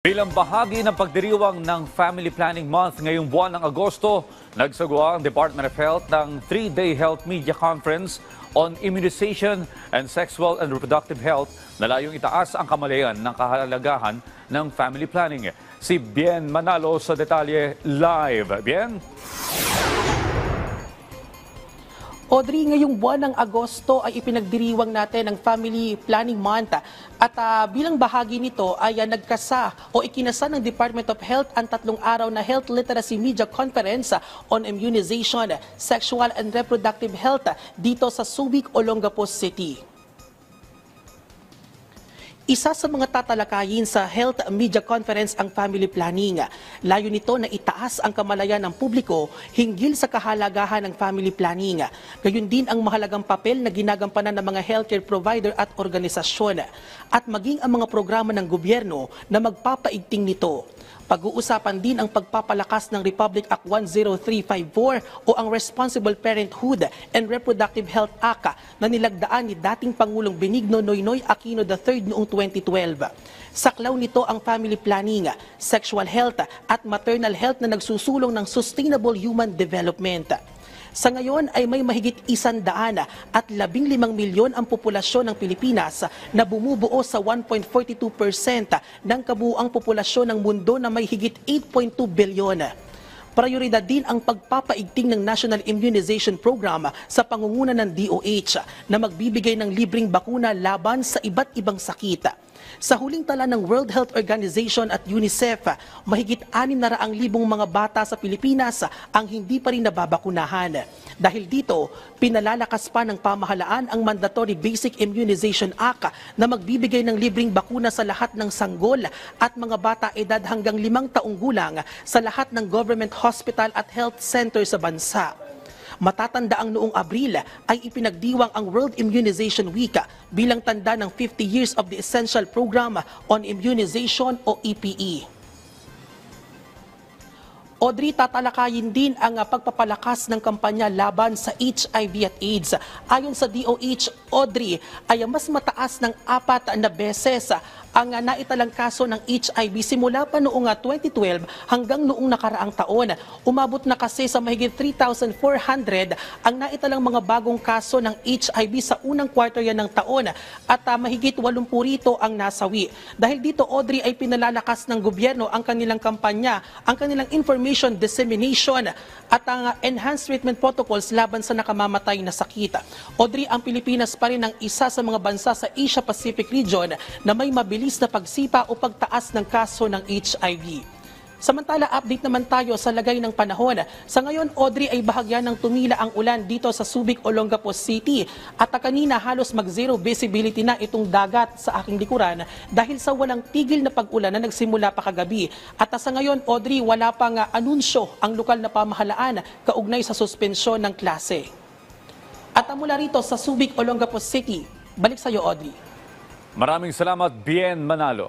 Bilang bahagi ng pagdiriwang ng Family Planning Month ngayong buwan ng Agosto, nagsagawa ang Department of Health ng 3-day health media conference on immunization and sexual and reproductive health na layong itaas ang kamalayan ng kahalagahan ng family planning. Si Bien Manalo sa detalye live. Bien? Audrey, ngayong buwan ng Agosto ay ipinagdiriwang natin ang Family Planning Month at bilang bahagi nito ay nagkasa o ikinasa ng Department of Health ang 3 araw na Health Literacy Media Conference on Immunization, Sexual and Reproductive Health dito sa Subic, Olongapo City. Isa sa mga tatalakayin sa Health Media Conference ang family planning. Layo nito na itaas ang kamalayan ng publiko hinggil sa kahalagahan ng family planning. Gayun din ang mahalagang papel na ginagampanan ng mga healthcare provider at organisasyon at maging ang mga programa ng gobyerno na magpapaigting nito. Pag-uusapan din ang pagpapalakas ng Republic Act 10354 o ang Responsible Parenthood and Reproductive Health Act na nilagdaan ni dating Pangulong Benigno Noynoy Aquino III noong 2012. Saklaw nito ang family planning, sexual health at maternal health na nagsusulong ng sustainable human development. Sa ngayon ay may mahigit 115 milyon ang populasyon ng Pilipinas na bumubuo sa 1.42% ng kabuuang populasyon ng mundo na may higit 8.2 bilyon. Prioridad din ang pagpapaigting ng National Immunization Program sa pangunguna ng DOH na magbibigay ng libreng bakuna laban sa iba't ibang sakit. Sa huling tala ng World Health Organization at UNICEF, mahigit 600,000 mga bata sa Pilipinas ang hindi pa rin nababakunahan. Dahil dito, pinalalakas pa ng pamahalaan ang Mandatory Basic Immunization Act na magbibigay ng libreng bakuna sa lahat ng sanggol at mga bata edad hanggang 5 taong gulang sa lahat ng government hospital at health center sa bansa. Matatandaang noong Abril ay ipinagdiwang ang World Immunization Week bilang tanda ng 50 years of the Essential Program on Immunization o EPE. Audrey, tatalakayin din ang pagpapalakas ng kampanya laban sa HIV at AIDS. Ayon sa DOH, Audrey, ay mas mataas ng 4 na beses ang naitalang kaso ng HIV simula pa noong 2012 hanggang noong nakaraang taon. Umabot na kasi sa mahigit 3,400 ang naitalang mga bagong kaso ng HIV sa unang kwartalya ng taon at mahigit 80 rito ang nasawi. Dahil dito, Audrey, ay pinalalakas ng gobyerno ang kanilang kampanya, ang kanilang information dissemination at ang enhanced treatment protocols laban sa nakamamatay na sakit. Audrey, ang Pilipinas pa rin ang isa sa mga bansa sa Asia-Pacific region na may mabilis na pagsipa o pagtaas ng kaso ng HIV. Samantala, update naman tayo sa lagay ng panahon. Sa ngayon, Audrey, ay bahagyan ng tumila ang ulan dito sa Subic, Olongapo City. At kanina halos mag-zero visibility na itong dagat sa aking likuran dahil sa walang tigil na pag-ulan na nagsimula pa kagabi. At sa ngayon, Audrey, wala pang anunsyo ang lokal na pamahalaan kaugnay sa suspensyon ng klase. At mula rito sa Subic, Olongapo City, balik sa iyo, Audrey. Maraming salamat, Bien Manalo.